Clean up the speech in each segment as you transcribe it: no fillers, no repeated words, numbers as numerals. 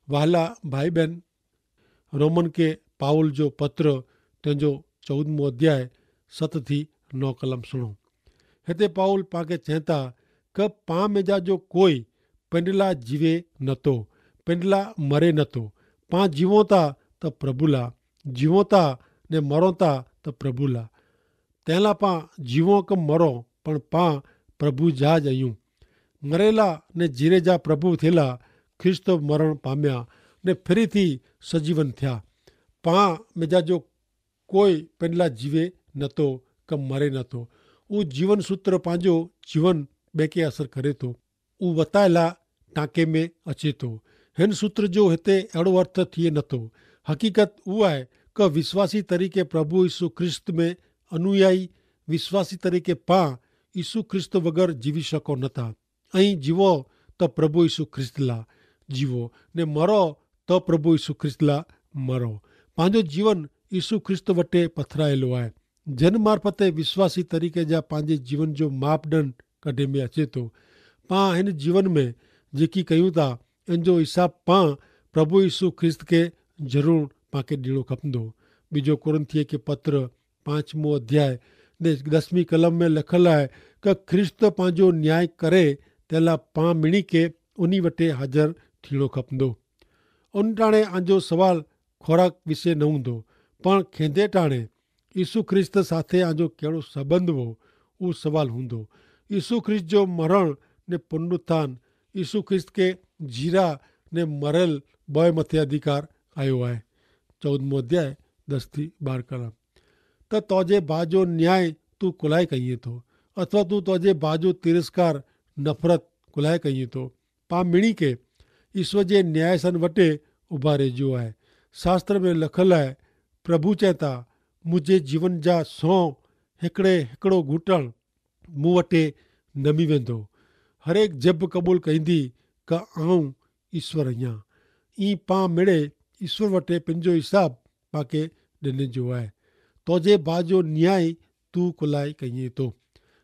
वहाला भाई बहन, रोमन के पाउल जो पत्र तंहिंजो 14 अध्याय 7 थी 9 कलम सुनो। हिते पाउल पाके चवनि था कि पाण में जा जो कोई पंहिंजे लाइ जीवे नथो, पंहिंजे लाइ मरे नथो। पाण जीवो था त प्रभु लाइ, जीवो था ने मरो था त प्रभु लाइ। तंहिं लाइ पाण जीवो कि मरो पण पाण प्रभु जा ज आहियूं। मरेला ने जीरे जा प्रभु थियला, ख्रिस्त मरण पाम्या ने फिरी थी सजीवन थिया। पाण में जा जो कोई पंहिंजे लाइ जीवे नथो कि मरे नथो। उहो जीवन सूत्र पंहिंजो जीवन ॿिए खे असरु करे थो, उहो वताए लाइ टांके में अचे थो। हिन सूत्र जो हिते अहिड़ो अर्थ थिए नथो। हक़ीक़त उहा आहे कि विश्वासी तरीक़े प्रभु यीशु ख्रिस्त में अनुयायी विश्वासी तरीक़े पाण यीशु ख्रिस्त वग़ैरह जीवी सघो नथा। ऐं जीवो त प्रभु यीशु ख्रिस्त लाइ जीवो, ने मरो त प्रभु यीशु ख्रिस्त लाइ मरो। पंहिंजो जीवन यीशु ख्रिस्त वटे पथरायलो आहे, जन मार्फते विश्वासी तरीक़े जा पंहिंजे जीवन जो मापदंड कढे में अचे थो। पाण हिन जीवन में जेकी कयूं था, इन जो हिसाब पाण प्रभु यीशु ख्रिस्त खे ज़रूरु पाणखे ॾियणो खपंदो। ॿिजो कुरिन्थिय के पत्र 5 अध्याय ने 10 कलम में लिखल आहे कि ख्रिस्त पंहिंजो न्याय करे तंहिं लाइ पाण मिणी खे उन वटि हाज़िर थियणो खपंदो। उन टाणे आंजो सवाल खोराक विषय न हूंदो, पण खेंदे टाणे यीशु ख्रिस्त साथे आंजो कहिड़ो संबंध हो, उहो सवाल हूंदो। यीशु ख्रिस्त जो मरण ने पुनरुत्थान, यीशु ख्रिस्त के जीरा ने मरल बॉय मथे अधिकार आयो आहे। 14 अध्याय 10 थी 12 कलम। त तोजे भाउ जो न्याय तूं कुलाए कईं थो, अथवा तूं तोजे भाउ जो तिरस्कार नफ़रत कुलाए कईं थो। पा मिणी के ईश्वर जे न्याय सन वटे उभारे जो आहे। शास्त्र में लिखल आहे, प्रभु चए था, मुंहिंजे जीवन जा 100 हिकिड़ो घुटण मूं वटे नमी वेंदो। हरेक जब क़बूल कंदी कि आऊं ईश्वर आहियां। ई पाण मिड़े ईश्वर वटे पंहिंजो हिसाब पाके ॾिने जो आहे। तोजे भाउ जो न्याय तूं कुलाए कईं थो।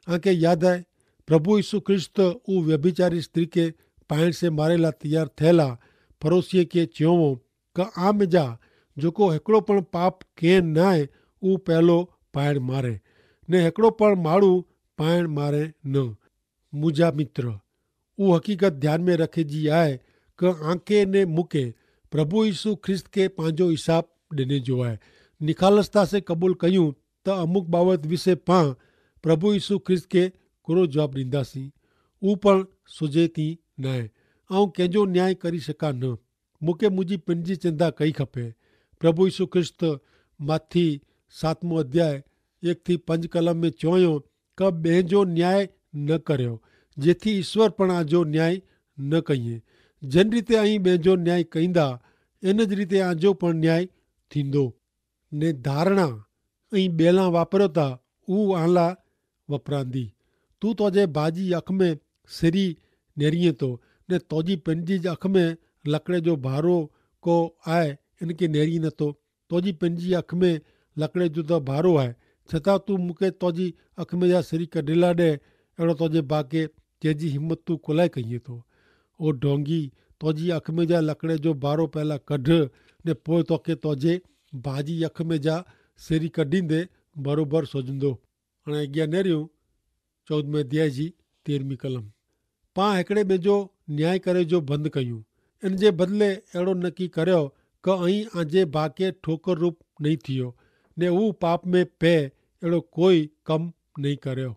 आंखे यादि आहे, प्रभु यीशु ख्रिस्त उहो व्यभिचारी स्त्री खे पाइण से मारे लाइ तैयार थियल आहे। पड़ोसीअ खे चयो कि आम जा जेको हिकिड़ो पण पाप कंहिं न आहे, उहो पहिलो पाइण मारे, ने हिकिड़ो पण माण्हू पाइण मारे न। मुंहिंजा मित्र, उहो हक़ीक़त ध्यान में रखे जी आहे कि आंखे ने मूंखे प्रभु यीशु ख्रिस्त खे पंहिंजो हिसाब ॾिने जो आहे। निखालसता से क़बूल कयूं त अमुक बाबति विषय पाण प्रभु यीशु ख्रिस्त खे कहिड़ो जवाबु ॾींदासीं। उहो पण सुझे थी न आहे। ऐं कंहिंजो न्याय करी सघां न। मूंखे मुंहिंजी पंहिंजी चिंता कई खपे। प्रभु यीशु ख्रिस्त माथी 7 अध्याय 1 थी 5 कलम में चयो कि ॿिए जो न्याय न करियो, जेथी ईश्वर पण जो न्याय न कईं। जिन रीते आई ॿिए जो न्याय कईंदा, इन जी रीते आजो पण न्याय थींदो। ने धारणा ऐं ॿेला वापरियो था, उहो आला वपरांदी। तूं तोजे भाजी अख में सिरी नेरीअ थो, ने तोजी पंहिंजी अख में लकड़े जो भारो को आहे, इनखे नेरी नथो। तोजी पंहिंजी अख में लकड़े जो त भारो आहे, छता तूं मूंखे तोजी अख में जा सिरी कढियला ॾे, अहिड़ो तोजे भाउ खे जंहिंजी हिमत तूं कुलाए कईं थो। ओ ढोंगी, तोजी अख में जा लकड़े जो भारो पहिला कढ, ने पोइ तोखे तोजे भाजी अख में जा सिरी कढींदे बरोबरु सोझंदो। हाणे अॻियां नेरियूं 14 अध्याय जी 13 कलम। पाण हिकिड़े ॿिए जो न्याय करे जो बंदि कयूं। इन जे बदिले अहिड़ो न की करियो कि ऐं आंजे भाउ खे ठोकर रूप नहीं थियो, ने हू पाप में पए, अहिड़ो कोई कमु नहीं करियो।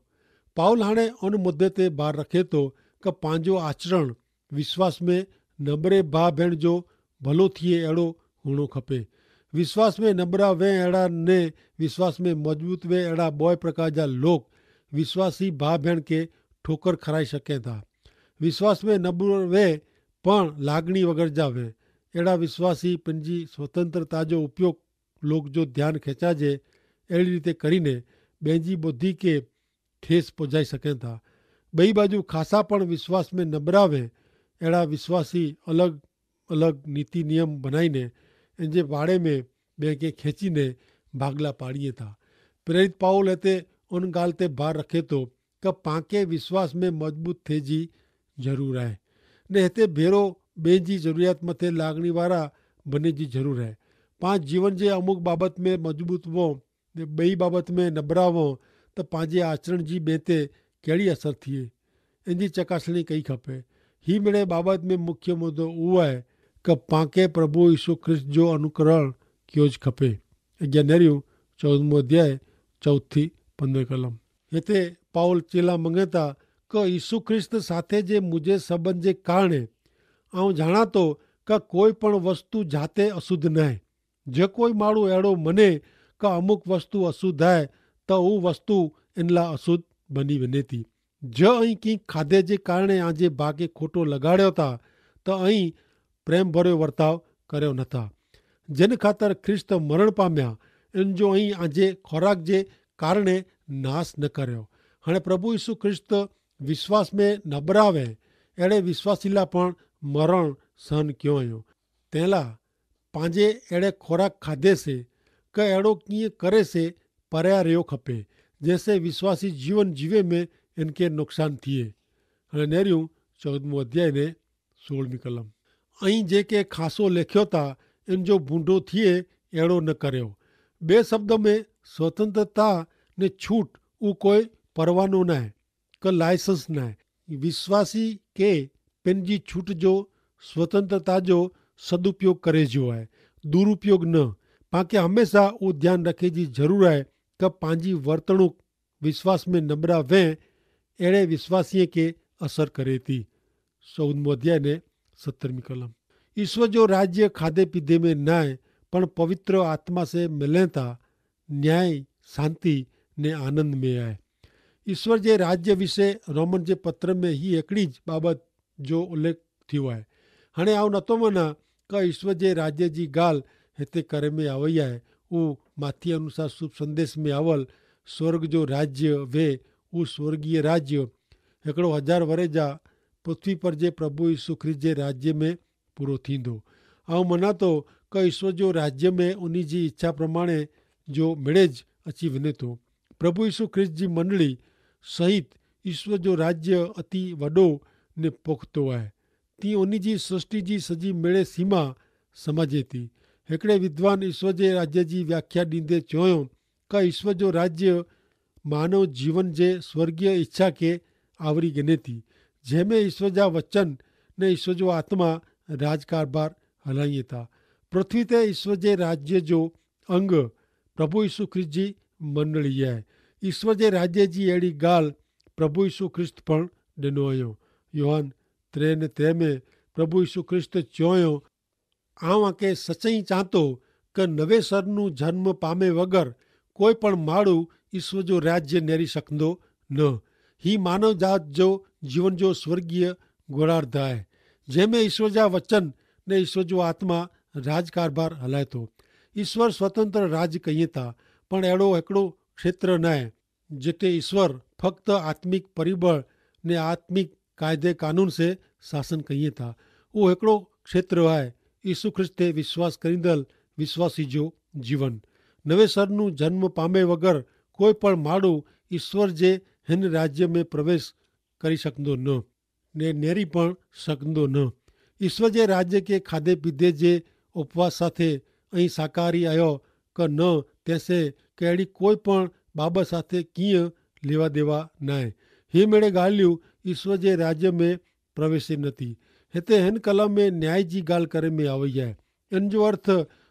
पाउल हाणे उन मुद्दे ते भार रखे थो कि पंहिंजो आचरण विश्वास में नबरे भाउ भेण जो भलो थिए अहिड़ो हुअणो खपे। विश्वास में नबरा वे अहिड़ा ने विश्वास में मजबूत वे अहिड़ा ॿ प्रकार जा लोग विश्वासी भाउ भेण खे ठोकर खाराए सघनि था। विश्वास में नबरो वे पण लागणी वग़ैरह जा वे अहिड़ा विश्वासी पंहिंजी स्वतंत्रता जो उपयोग लोग जो ध्यानु खेचाइजे अहिड़ी रीते करीने पंहिंजी ॿुधी खे ठेस पहुचाए सघनि था। ॿई बाजू ख़ासा पण विश्वास में नबरा वे अहिड़ा विश्वासी अलॻि अलॻि नीति नियम बनाईने इन जे बारे में ॿिए खे खेचीने भागला पाड़ीए था। प्रेरित पाउल हिते उन ॻाल्हि ते भार रखे थो कि पाण खे विश्वास में मजबूत थिए जी ज़रूरु आहे। ने हिते भेरो ॿिए जी ज़रूरियात मथे लाॻणी वारा बने जी ज़रूरु आहे। पंहिंजे जीवन जे अमुक बाबति में मज़बूत हुओ ने ॿई बाबति में नबरा हुओ त पंहिंजे आचरण जी ॿिए ते कहिड़ी असरु थिए, इन जी चकासणी कई खपे। ही मिड़े बाबति में मुख्य मुद्दो उहो आहे कि पांखे प्रभु यीशु ख्रिस्त जो अनुकरण कयो ज खपे। अॻियां नेरियूं 14 अध्याय 4-15 कलम। हिते पाउल चेला मङे था कि यीशु ख्रिस्त साथे जे मुंहिंजे सबबनि जे कारणे ऐं ॼाणा थो कि कोई पण वस्तु जाते अशुद्ध न आहे। जे कोई माण्हू अहिड़ो मने कि अमुक वस्तु अशुद्ध आहे त उहा वस्तु इन लाइ अशुद्ध बनी वञे थी। ज ऐं की खाधे जे कारणे आजे भाउ खोटो लॻाड़ियो था त ऐं प्रेम भरियो वर्ताव करियो नथा। जिन ख़ातिर ख्रिस्त मरण पामिया इन जो ऐं आजे खुराक जे कारणे नास न करियो। हाणे प्रभु यीशु ख्रिस्त विश्वास में न बरावे अहिड़े विश्वासी लाइ पण मरण सहन कयो आहियो। तंहिं लाइ पंहिंजे अहिड़े खुराक खाधे से कि अहिड़ो कीअं करे से परियां रहियो खपे जंहिंसे विश्वासी जीवन जीवे में इनके नुक़सान थिए। हाणे नेरियूं 14 अध्याय ने 16 कलम। ऐं जेके ख़ासो लिखियो था इन जो बूंदो थिए अहिड़ो न करियो। ॿिए शब्द में स्वतंत्रता ने छूट उहो कोई परवानो न आहे, का लाइसेंस न आहे। विश्वासी के पंहिंजी छूट जो स्वतंत्रता जो सदुपयोग करे जो आहे, दुरुपयोग न। पांखे हमेशा उहो ध्यानु रखे जी ज़रूरु आहे कि पंहिंजी वर्तणूक विश्वास में नबरा वेह अहिड़े विश्वासीअ खे असरु करे थी। 14 अध्याय ने 17 कलम। ईश्वर जो राज्य खाधे पीधे में न आहे पण पवित्र आत्मा से मिले था, न्याय शांति ने आनंद में आहे। ईश्वर जे राज्य विषय रोमन जे पत्र में ही हिकिड़ी ज बाबति जो उल्लेख थियो आहे। हाणे आउं नथो मञा कि ईश्वर जे राज्य जी ॻाल्हि हिते करे में आवई आहे। उहो माथी अनुसार शुभ संदेश में आवल स्वर्ग जो राज्य वे उहो स्वर्गीय राज्य हिकिड़ो 1000 वरे जा पृथ्वी पर जे प्रभु यीशु ख्रिस्त जे राज्य में पूरो थींदो। ऐं मञा थो कि ईश्वर जो राज्य में उन जी इच्छा प्रमाणे जो मिड़ेज अची वञे थो। प्रभु यीशु ख्रिस्त जी मंडली सहित ईश्वर जो राज्य अति वॾो ने पुख़्तो आहे। तीअं उन जी सृष्टि जी सॼी मिड़े सीमा समझे थी। हिकिड़े विद्वान ईश्वर जे राज्य जी व्याख्या ॾींदे चयो कि ईश्वर जो राज्य मानव जीवन जे स्वर्गीय इच्छा खे आवरी गिने थी, जंहिंमें ईश्वर जा वचन ने ईश्वर जो आत्मा राज कारबार हलाइए था। पृथ्वी ते ईश्वर जे राज्य जो अंग प्रभु यीशु ख्रिस्त जी मंडली आहे। ईश्वर जे राज्य जी अहिड़ी ॻाल्हि प्रभु यीशु ख्रिस्त पण ॾिनो हुयो। योहान 3:3 में प्रभु यीशु ख्रिस्त चयो, आऊं आके सचई चां थो कि नवे सरनू जन्म पामे वग़ैरह कोई पण माण्हू ईश्वर जो राज्य नेरी सघंदो न। ही मानव जात जो जीवन जो स्वर्गीय गोड़ार्ध आहे, जंहिंमें ईश्वर जा वचन ने ईश्वर जो आत्मा राज कारबार हलाए थो। ईश्वर स्वतंत्र राज कईं था, पण अहिड़ो हिकिड़ो क्षेत्र न आहे जिते ईश्वर फक्त आत्मिक परिबळ ने आत्मिक कायदे कानून से शासन कईं था। उहो हिकिड़ो क्षेत्र आहे यीशु ख्रिस्त ते विश्वास करींदड़ विश्वासी जो जीवन। नवे सरनू जन्म पामे वग़ैरह कोई पण माण्हू ईश्वर जे हिन राज्य में प्रवेश करी सघंदो न, ने नेरी पण सघंदो न। ईश्वर जे राज्य खे खाधे पीधे जे उपवास साथे ऐं शाकाहारी आयो कि न, तंहिंसे कहिड़ी कोई पण बाबत साथे कीअं लेवा देवा न आहे। ही मिड़े ॻाल्हियूं ईश्वर जे राज्य में प्रवेश न थी। हिते हिन कलम में न्याय जी ॻाल्हि करे में आवई आहे। इन जो अर्थ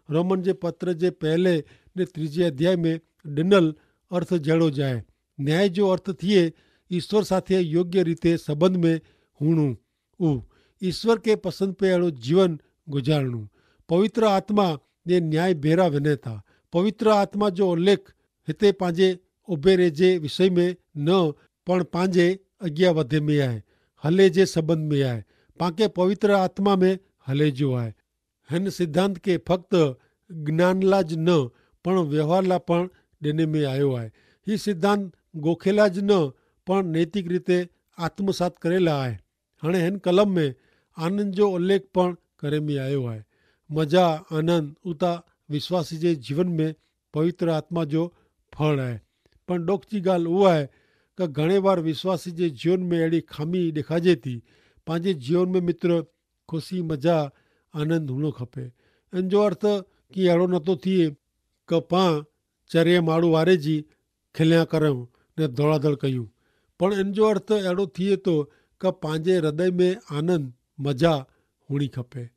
रोमन जे पत्र जे पहले ने 3 अध्याय में ॾिनल अर्थ जहिड़ो ज आहे। न्याय जो अर्थ थिए ईश्वर साथे योग्य रीते संबंध में हुअणु, उहो ईश्वर खे पसंदि पे अहिड़ो जीवन गुज़ारणु। पवित्र आत्मा जे न्याय भेरा वञे था। पवित्र आत्मा जो उल्लेख हिते पंहिंजे उबेरे जे विषय में न, पण पंहिंजे अॻियां वधे में आहे, हले जे संबंध में आहे। पांखे पवित्र आत्मा में हले जो आहे। हिन सिद्धांत खे फ़क़्त ज्ञान लाइ ज न, पण व्यवहार लाइ पण ॾिने में आयो आहे। हीउ सिद्धांत गोखे लाइ ज न, पण नैतिक रीते आत्मसात करे लाइ आहे। हाणे हिन कलम में आनंद जो उल्लेख पण करे में आयो आहे। मज़ा आनंद उता विश्वासी जे जीवन में पवित्र आत्मा जो फल आहे। पण ॾुख जी ॻाल्हि उहा आहे कि घणे बार विश्वासी जे जीवन में अहिड़ी खामी ॾेखारिजे थी। पंहिंजे जीवन में मित्र ख़ुशी मज़ा आनंद हुअणु खपे। इन जो अर्थ कि अहिड़ो नथो थिए कि पाण चरे माण्हू वारे जी खिलिया करूं ने दौड़ादड़ कयूं, पण इन जो अर्थ अहिड़ो थिए थो कि पंहिंजे हृदय में आनंद मज़ा हुअणी खपे।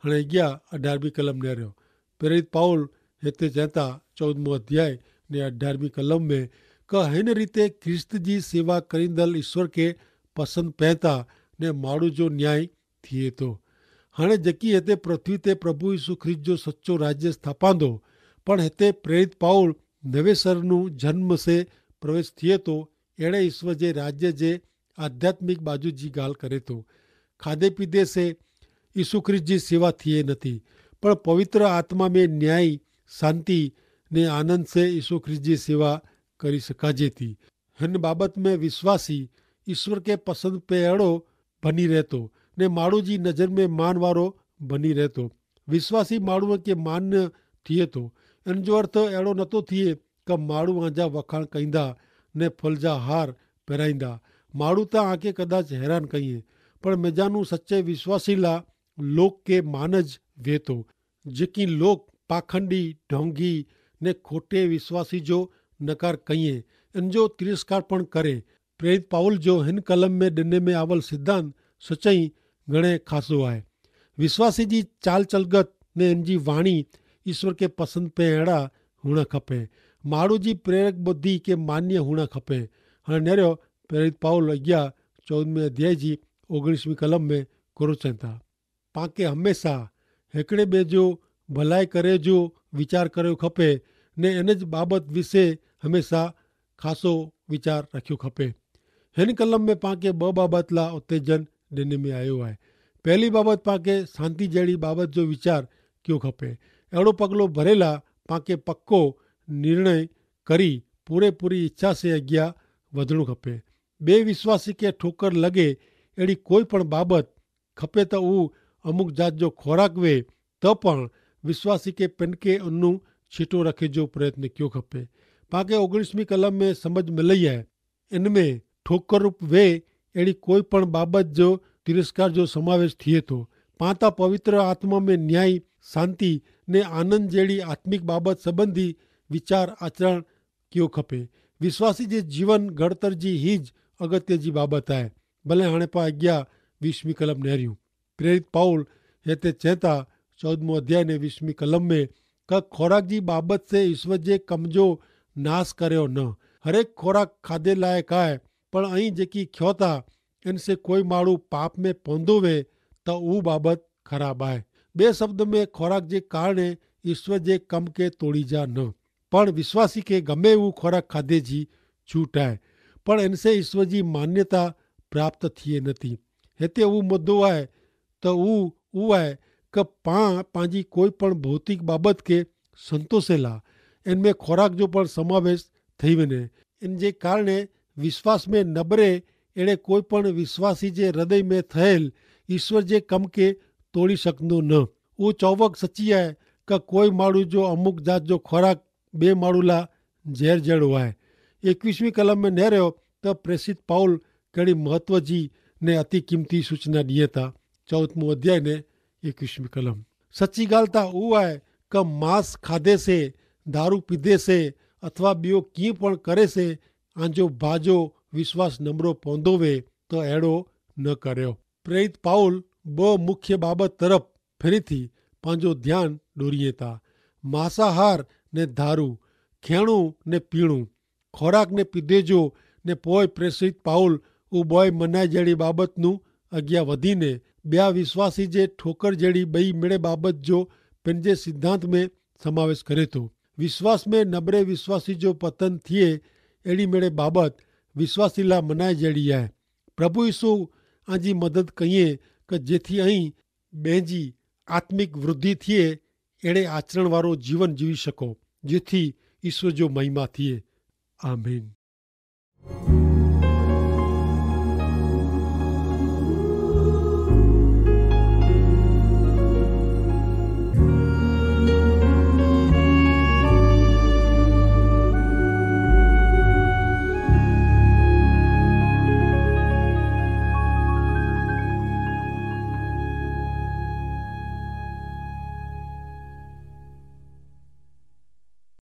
हाणे अॻियां 18वीं कलम निहारियो। प्रेरित पाउल हिते चवनि था 14 अध्याय ने 18वीं कलम में कि हिन रीते ख्रिस्त जी सेवा करींदड़ ईश्वर खे पसंदि पए था ने माण्हू जो न्याय थिए थो। हाणे जेकी हिते पृथ्वी ते प्रभु यीशु ख्रिस्त जो सचो राज्य स्थापंदो, पण हिते प्रेरित पाउल नवेसरनु जन्म से प्रवेश थिए थो अहिड़े ईश्वर जे राज्य जे आध्यात्मिक बाजू जी ॻाल्हि करे थो। खाधे पीते से यीशु ख्रिस्त जी सेवा थिए नथी, पर पवित्र आत्मा में न्याय शांति ने आनंद से यीशु ख्रिस्त जी सेवा करी सघिजे थी। हिन बाबत में विश्वासी ईश्वर के पसंदि पे अहिड़ो बनी रहे थो ने माण्हू जी नज़र में मान वारो बनी रहे थो। विश्वासी माण्हूअ खे मान्य थिए थो। इन जो अर्थ अहिड़ो नथो थिए कि माण्हू आंजा वखाण कंदा ने फुल जा हार पहिराईंदा। माण्हू त आंखे कदाच हैरान कईं, पर मिजानू सचे विश्वासी ला लोक के मानज वे थो, जेकी लोक पाखंडी ढोंगी ने खोटे विश्वासी जो नकार कईं, इन जो तिरस्कार पण करे। प्रेरित पाउल जो हिन कलम में ॾिने में आवल सिद्धांत सच्चाई घणे खासो आहे। विश्वासी जी चाल चलगत ने इन जी वाणी ईश्वर के पसंदि पे अहिड़ा हुअणु खपे। माण्हू जी प्रेरक बुद्धि के मान्य हुअणु खपे। हाणे निहारियो प्रेरित पाउल अॻियां 14 अध्याय जी 19वीं कलम में कुरो चवनि था, पांखे हमेशा हिकिड़े ॿिए जो भलाई करे जो वीचार करियो खपे ने इन बाबति विषय हमेशा ख़ासो वीचार रखियो खपे। हिन कलम में पांखे ॿ बाबति ला उत्तेजन ॾिने में आयो आहे। पहली बाबति पांखे शांति जहिड़ी बाबति जो वीचार कयो खपे। अहिड़ो पगलो भरेला पांखे पक्को निर्णय करी पूरी इच्छा से अॻियां वधणो खपे। ॿिए विश्वासी खे ठोकर लॻे अहिड़ी कोई पण बाबति खपे त उहो अमुक जात जो खोराक वे त पण विश्वासी के पिन के उन्नू छिटो रखे जो प्रयत्न कयो खपे। पांखे 19वीं कलम में समझ मिलई आहे। इनमें ठोकर रूप वे अहिड़ी कोई पण बाबति जो तिरस्कार जो समावेश थिए थो। पाता पवित्र आत्मा में न्याय शांति ने आनंद जहिड़ी आत्मिक बाबति संबंधी वीचार आचरण कयो खपे। विश्वासी जे जीवन घड़तर जी हीज अगत्य जी बाबति आहे। भले हाणे पाण अॻियां 20वीं कलम निहारियूं। प्रेरित पाउल हिते चए था 14 अध्याय ने 20वीं कलम में का खोराक जी बाबति से ईश्वर जे कम जो नाश करियो न। हरेक खोराक खाधे लाइक़ु आहे, पर ऐं जेकी खियो था इनसे कोई माण्हू पाप में पवंदो वे त उहो बाबति ख़राबु आहे। ॿिए शब्द में खोराक जे कारण ईश्वर जे कम खे तोड़ीजा न, पण विश्वासी खे गमे उहो खोराक खाधे जी छूट आहे, पर इनसे ईश्वर जी मान्यता प्राप्त थिए नथी। हिते उहो मुद्दो आहे त उहो आहे कि पाण पंहिंजी कोई पण भौतिक बाबति खे संतोषे ला इनमें खोराक जो पण समावेश थी वञे। इन जे कारण विश्वास में नबरे अहिड़े कोई पण विश्वासी जे हृदय में थियल ईश्वर जे कम खे तोड़ी सघंदो न। उहो चौवक सची आहे कि कोई माण्हू जो अमुक जात जो खोराक ॿिए माण्हू ला ज़हर जहिड़ो आहे। 21वीं कलम में निहारियो त प्रेरित पाउल कहिड़ी महत्व जी ने अति क़ीमती सूचना ॾिए था। 14 अध्याय ने 21वीं कलम। सची ॻाल्हि त उहो आहे कि मांस खाधे से, दारू पीधे से अथवा ॿियो कीअं पण करे से आंजो बाजो विश्वास नमरो पवंदो वे त अहिड़ो न करियो। प्रेरित पाउल ॿ मुख्य बाबति तरफ़ फिरी थी पंहिंजो ध्यानु ॾोरीए था। मांसाहार ने दारू, खियणो ने पीअणो, खोराक ने पीधे जो ने पोइ प्रेरित पाउल उहो बॉय मनाए जहिड़ी बाबति नू अॻियां वधीने ॿिया विश्वासी जे ठोकर जहिड़ी ॿई मिड़े बाबति जो पंहिंजे सिद्धांत में समावेश करे थो। विश्वास में नबरे विश्वासी जो पतन थिए अहिड़ी मिड़े बाबति विश्वासी ला मनाए जहिड़ी आहे। प्रभु यीशु आंजी मदद कईं कि जेथी ऐं ॿिए आत्मिक वृद्धि थिए अहिड़े आचरण वारो जीवन जीवी सको जेथी ईश्वर जो महिमा थिए। आमीन।